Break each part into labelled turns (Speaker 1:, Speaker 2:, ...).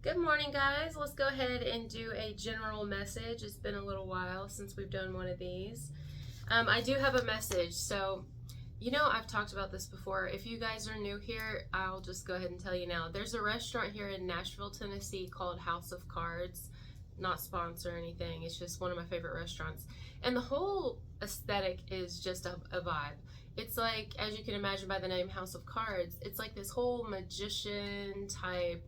Speaker 1: Good morning, guys. Let's go ahead and do a general message. It's been a little while since we've done one of these. I do have a message. So, I've talked about this before. If you guys are new here, I'll just go ahead and tell you now. There's a restaurant here in Nashville, Tennessee called House of Cards. Not sponsor or anything. It's just one of my favorite restaurants. And the whole aesthetic is just a vibe. It's like, as you can imagine by the name House of Cards, it's like this whole magician type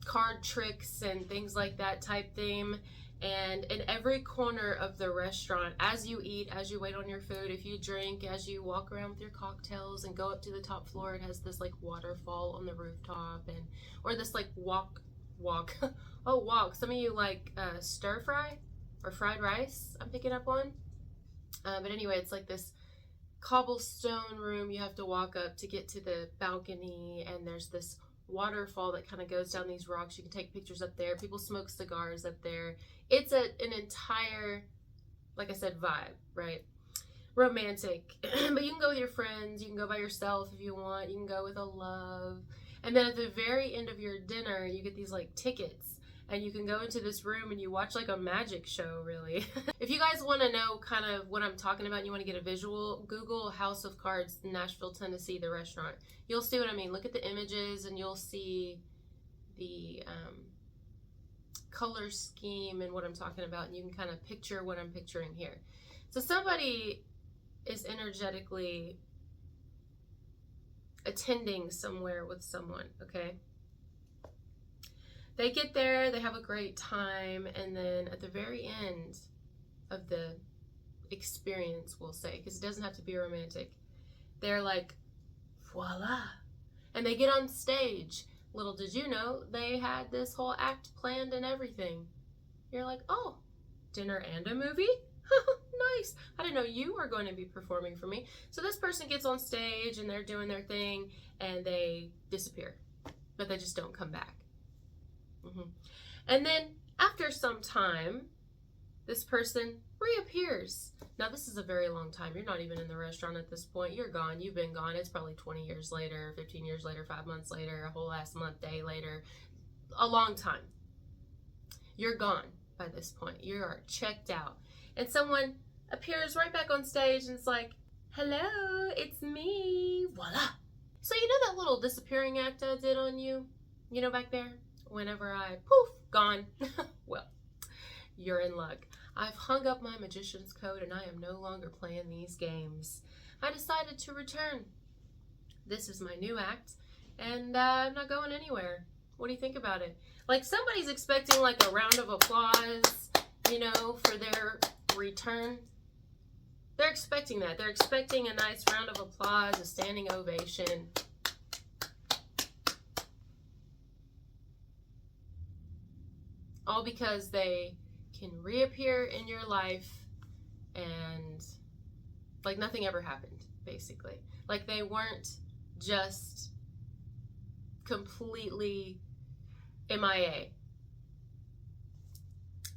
Speaker 1: card tricks and things like that type theme. And in every corner of the restaurant, as you eat, as you wait on your food, if you drink, as you walk around with your cocktails and go up to the top floor, it has this like waterfall on the rooftop, and or this like walk oh, walk. Some of you like stir fry or fried rice, I'm picking up on. But anyway, it's like this cobblestone room you have to walk up to get to the balcony, and there's this waterfall that kind of goes down these rocks. You can take pictures up there. People smoke cigars up there. It's an entire, like I said, vibe, right? Romantic. But you can go with your friends. You can go by yourself if you want. You can go with a love. And then at the very end of your dinner, you get these like tickets. And you can go into this room and you watch like a magic show, really. If you guys want to know kind of what I'm talking about and you want to get a visual, Google House of Cards, Nashville, Tennessee, the restaurant. You'll see what I mean. Look at the images and you'll see the color scheme and what I'm talking about. And you can kind of picture what I'm picturing here. So somebody is energetically attending somewhere with someone, okay? They get there, they have a great time, and then at the very end of the experience, we'll say, because it doesn't have to be romantic, they're like, voila. And they get on stage. Little did you know, they had this whole act planned and everything. You're like, oh, dinner and a movie? Nice. I didn't know you were going to be performing for me. So this person gets on stage and they're doing their thing and they disappear, but they just don't come back. And then after some time, this person reappears. Now, this is a very long time. You're not even in the restaurant at this point. You're gone. You've been gone. It's probably 20 years later, 15 years later, 5 months later, a whole last month, day later. A long time. You're gone by this point. You are checked out. And someone appears right back on stage and it's like, hello, it's me. Voila. So you know that little disappearing act I did on you? You know, back there? Whenever I, poof, gone. Well, you're in luck. I've hung up my magician's coat and I am no longer playing these games. I decided to return. This is my new act and I'm not going anywhere. What do you think about it? Like somebody's expecting like a round of applause, for their return. They're expecting that. They're expecting a nice round of applause, a standing ovation. All because they can reappear in your life and like nothing ever happened, basically. Like they weren't just completely MIA.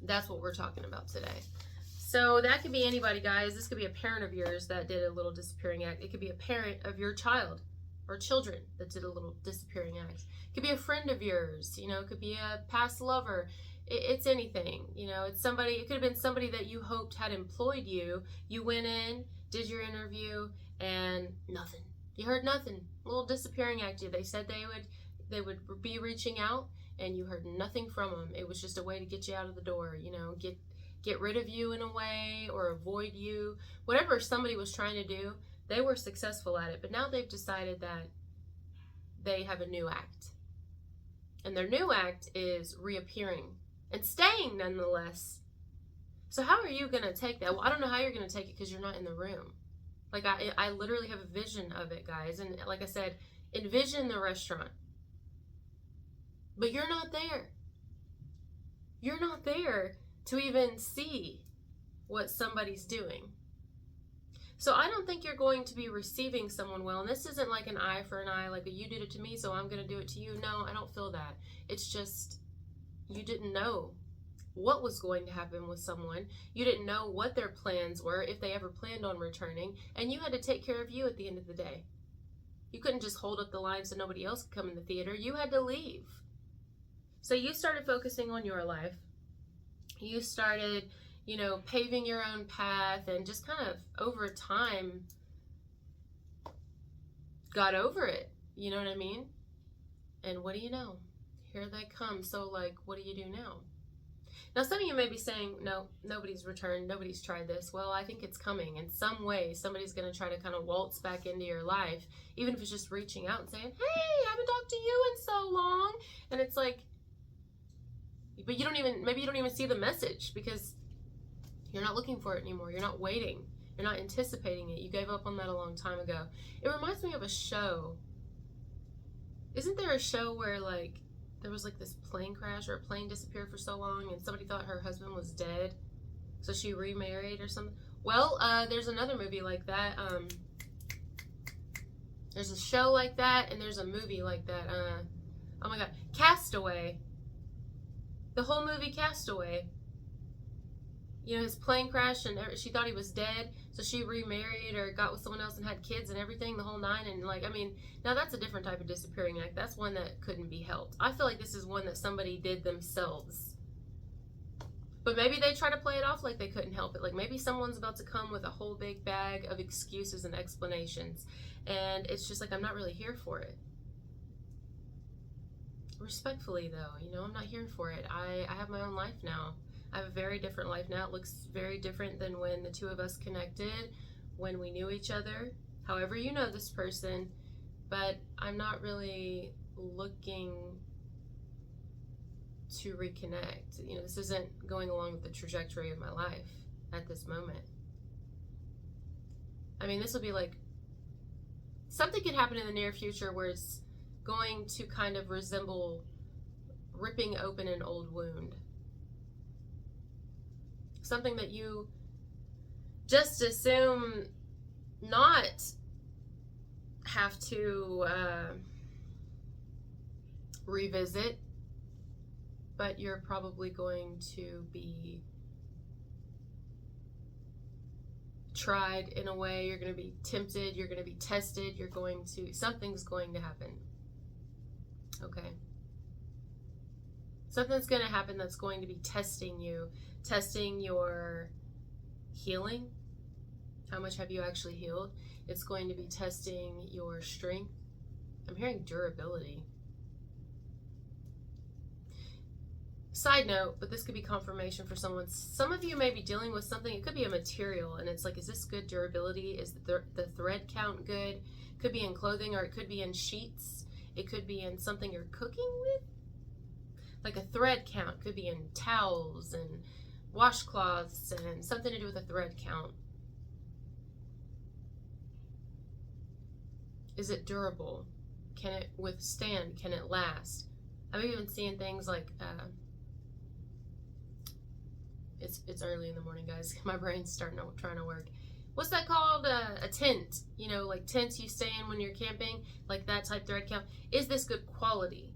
Speaker 1: That's what we're talking about today. So that could be anybody, guys. This could be a parent of yours that did a little disappearing act. It could be a parent of your child or children that did a little disappearing act. It could be a friend of yours, it could be a past lover. It's anything, it's somebody, it could have been somebody that you hoped had employed you. You went in, did your interview, and nothing. You heard nothing. A little disappearing act. They said they would be reaching out, and you heard nothing from them. It was just a way to get you out of the door, get rid of you in a way, or avoid you. Whatever somebody was trying to do, they were successful at it. But now they've decided that they have a new act. And their new act is reappearing. And staying nonetheless. So how are you going to take that? Well, I don't know how you're going to take it because you're not in the room. Like I literally have a vision of it, guys. And like I said, envision the restaurant. But you're not there. You're not there to even see what somebody's doing. So I don't think you're going to be receiving someone well. And this isn't like an eye for an eye, like you did it to me, so I'm going to do it to you. No, I don't feel that. It's just you didn't know what was going to happen with someone. You didn't know what their plans were, if they ever planned on returning, and you had to take care of you at the end of the day. You couldn't just hold up the line so nobody else could come in the theater. You had to leave. So you started focusing on your life. You started, paving your own path, and just kind of over time got over it. You know what I mean? And what do you know? Here they come. So, like, what do you do now? Now, some of you may be saying, no, nobody's returned. Nobody's tried this. Well, I think it's coming. In some way, somebody's going to try to kind of waltz back into your life, even if it's just reaching out and saying, hey, I haven't talked to you in so long. And it's like, but maybe you don't even see the message because you're not looking for it anymore. You're not waiting. You're not anticipating it. You gave up on that a long time ago. It reminds me of a show. Isn't there a show where, like, there was, like, this plane crash or a plane disappeared for so long and somebody thought her husband was dead, so she remarried or something? Well, there's another movie like that. There's a show like that, and there's a movie like that. Oh my God. Castaway. The whole movie Castaway. His plane crashed and she thought he was dead, so she remarried or got with someone else and had kids and everything, the whole nine. And now that's a different type of disappearing act. That's one that couldn't be helped. I feel like this is one that somebody did themselves. But maybe they try to play it off like they couldn't help it. Like maybe someone's about to come with a whole big bag of excuses and explanations, and it's just like, I'm not really here for it. Respectfully though, I'm not here for it. I have my own life now. I have a very different life now. It looks very different than when the two of us connected, when we knew each other. However you know this person, but I'm not really looking to reconnect. This isn't going along with the trajectory of my life at this moment. This will be like, something could happen in the near future where it's going to kind of resemble ripping open an old wound. Something that you just assume not have to revisit, but you're probably going to be tried in a way. You're going to be tempted. You're going to be tested. Something's going to happen. Okay. Something's going to happen that's going to be testing you, testing your healing. How much have you actually healed? It's going to be testing your strength. I'm hearing durability. Side note, but this could be confirmation for someone. Some of you may be dealing with something. It could be a material, and it's like, is this good durability? Is the thread count good? It could be in clothing, or it could be in sheets. It could be in something you're cooking with. Like a thread count could be in towels and washcloths and something to do with a thread count. Is it durable? Can it withstand? Can it last? I've even seen things like, it's early in the morning, guys. My brain's trying to work. What's that called? A tent. Like tents you stay in when you're camping, like that type thread count. Is this good quality?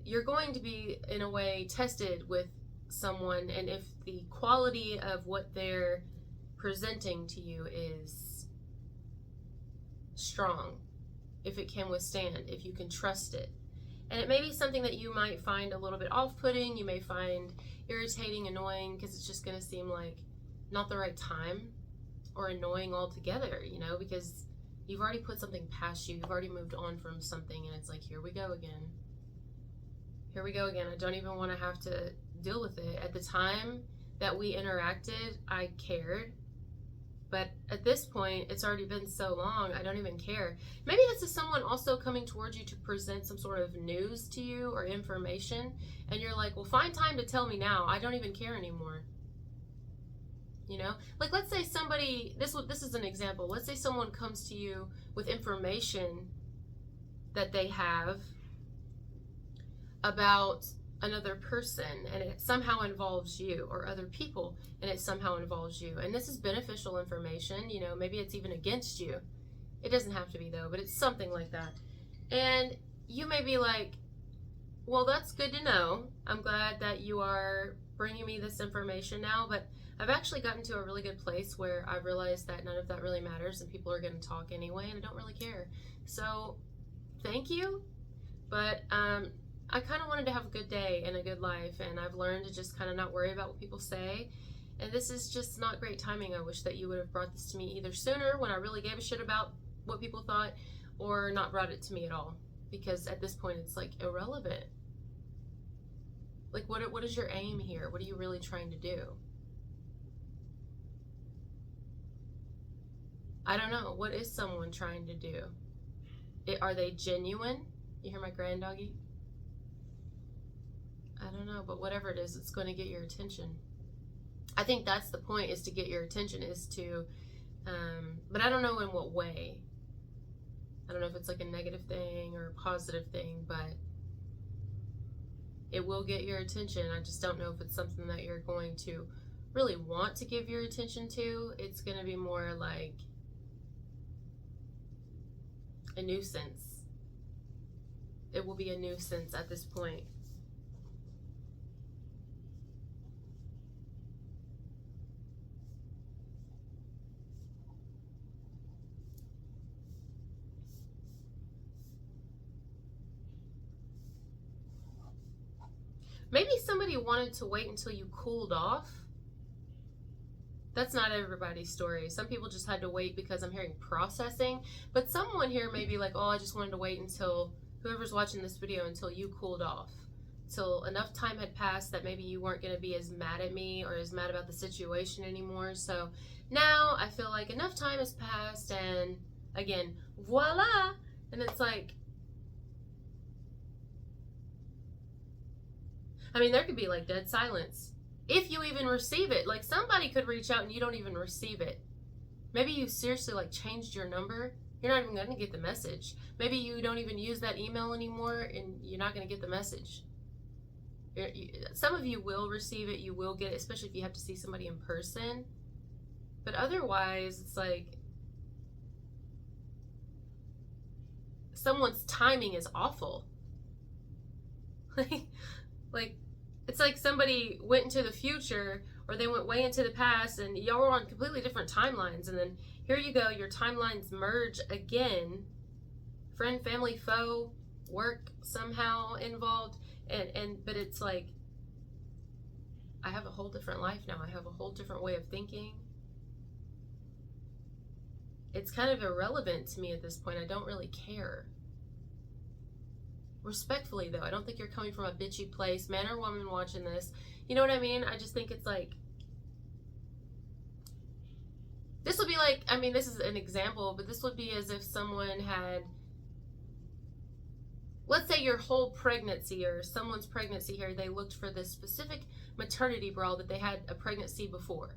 Speaker 1: You're going to be, in a way, tested with someone, and if the quality of what they're presenting to you is strong, if it can withstand, if you can trust it. And it may be something that you might find a little bit off-putting, you may find irritating, annoying, because it's just going to seem like not the right time, or annoying altogether, because you've already put something past you, you've already moved on from something, and it's like, here we go again. Here we go again. I don't even want to have to deal with it. At the time that we interacted, I cared. But at this point, it's already been so long, I don't even care. Maybe this is someone also coming towards you to present some sort of news to you or information. And you're like, well, find time to tell me now. I don't even care anymore. Like, let's say somebody, this is an example. Let's say someone comes to you with information that they have about another person, and it somehow involves you, or other people, and it somehow involves you. And this is beneficial information, maybe it's even against you. It doesn't have to be though, but it's something like that. And you may be like, well, that's good to know. I'm glad that you are bringing me this information now, but I've actually gotten to a really good place where I've realized that none of that really matters, and people are going to talk anyway, and I don't really care. So thank you, but I kind of wanted to have a good day and a good life, and I've learned to just kind of not worry about what people say. And this is just not great timing. I wish that you would have brought this to me either sooner when I really gave a shit about what people thought, or not brought it to me at all. Because at this point, it's like irrelevant. Like, what is your aim here? What are you really trying to do? I don't know. What is someone trying to do? Are they genuine? You hear my grand doggy? I don't know, but whatever it is, it's going to get your attention. I think that's the point, is to get your attention, is to, but I don't know in what way. I don't know if it's like a negative thing or a positive thing, but it will get your attention. I just don't know if it's something that you're going to really want to give your attention to. It's going to be more like a nuisance. It will be a nuisance at this point. Maybe somebody wanted to wait until you cooled off. That's not everybody's story. Some people just had to wait because I'm hearing processing. But someone here may be like, oh, I just wanted to wait until whoever's watching this video, until you cooled off. Till enough time had passed that maybe you weren't going to be as mad at me or as mad about the situation anymore. So now I feel like enough time has passed, and again, voila. And it's like, I mean, there could be like dead silence. If you even receive it, like somebody could reach out and you don't even receive it. Maybe you seriously like changed your number. You're not even going to get the message. Maybe you don't even use that email anymore and you're not going to get the message. Some of you will receive it. You will get it, especially if you have to see somebody in person. But otherwise, it's like someone's timing is awful. Like, it's like somebody went into the future, or they went way into the past, and y'all were on completely different timelines, and then here you go, your timelines merge again. Friend, family, foe, work somehow involved, but it's like, I have a whole different life now. I have a whole different way of thinking. It's kind of irrelevant to me at this point. I don't really care. Respectfully, though, I don't think you're coming from a bitchy place, man or woman watching this. You know what I mean? I just think it's like, this would be like, I mean, this is an example, but this would be as if someone had, let's say your whole pregnancy or someone's pregnancy here, they looked for this specific maternity bra that they had a pregnancy before,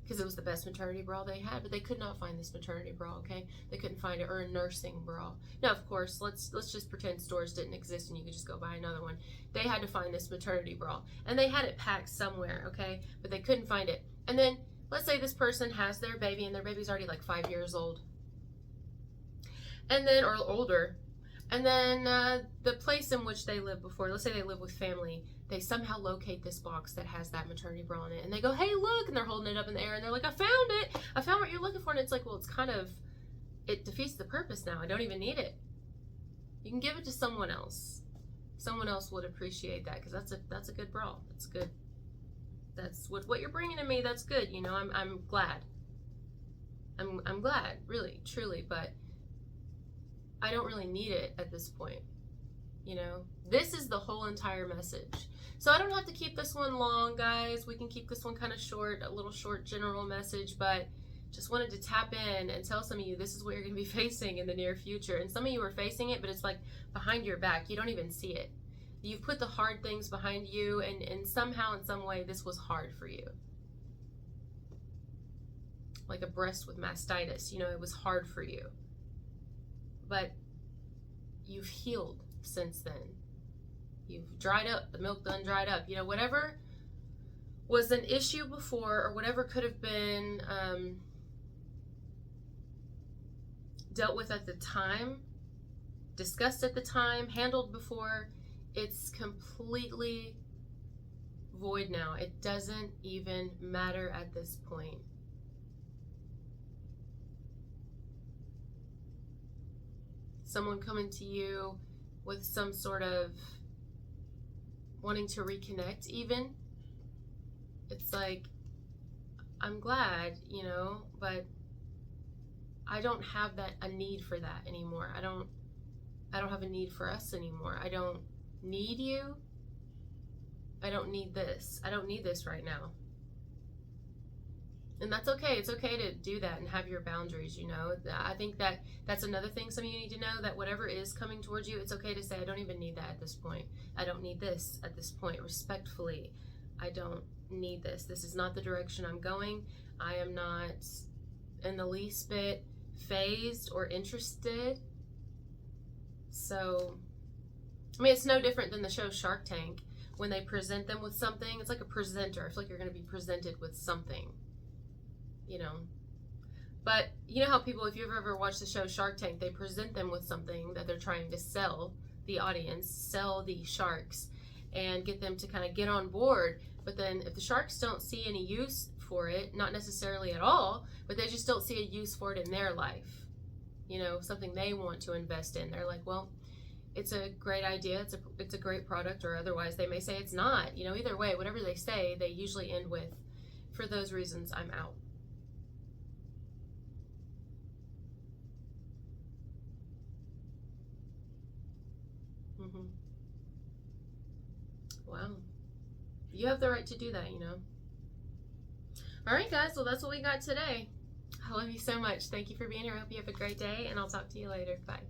Speaker 1: because it was the best maternity bra they had, but they could not find this maternity bra, okay? They couldn't find it, or a nursing bra. Now, of course, let's just pretend stores didn't exist and you could just go buy another one. They had to find this maternity bra, and they had it packed somewhere, okay? But they couldn't find it. And then, let's say this person has their baby, and their baby's already like 5 years old. And then, or older. And then the place in which they lived before, let's say they live with family, they somehow locate this box that has that maternity bra in it, and they go, hey, look, and they're holding it up in the air, and they're like, I found it. I found what you're looking for. And it's like, well, it's kind of, it defeats the purpose now. I don't even need it. You can give it to someone else. Someone else would appreciate that, because that's a good bra. That's good. That's what you're bringing to me. That's good. You know, I'm glad. I'm glad, really, truly, but I don't really need it at this point. You know, this is the whole entire message. So I don't have to keep this one long, guys. We can keep this one kind of short, a little short general message, but just wanted to tap in and tell some of you this is what you're going to be facing in the near future. And some of you are facing it, but it's like behind your back. You don't even see it. You've put the hard things behind you, and somehow, in some way, this was hard for you. Like a breast with mastitis, you know, it was hard for you. But you've healed since then. You've dried up, the milk done dried up. You know, whatever was an issue before, or whatever could have been dealt with at the time, discussed at the time, handled before, it's completely void now. It doesn't even matter at this point. Someone coming to you with some sort of wanting to reconnect even. It's like, I'm glad, you know, but I don't have a need for that anymore. I don't have a need for us anymore. I don't need you. I don't need this. I don't need this right now. And that's okay. It's okay to do that and have your boundaries, you know. I think that's another thing some of you need to know, that whatever is coming towards you, it's okay to say, I don't even need that at this point. I don't need this at this point. Respectfully, I don't need this. This is not the direction I'm going. I am not in the least bit phased or interested. So, I mean, it's no different than the show Shark Tank. When they present them with something, it's like a presenter. I feel like you're going to be presented with something, you know. But you know how people, if you've ever watched the show Shark Tank, they present them with something that they're trying to sell the audience, sell the sharks, and get them to kind of get on board. But then if the sharks don't see any use for it, not necessarily at all, but they just don't see a use for it in their life, you know, something they want to invest in, they're like, well, it's a great idea, it's a great product, or otherwise they may say it's not, you know. Either way, whatever they say, they usually end with, for those reasons, I'm out. Wow. You have the right to do that, you know. All right, guys, well, that's what we got today. I love you so much. Thank you for being here. I hope you have a great day, and I'll talk to you later. Bye.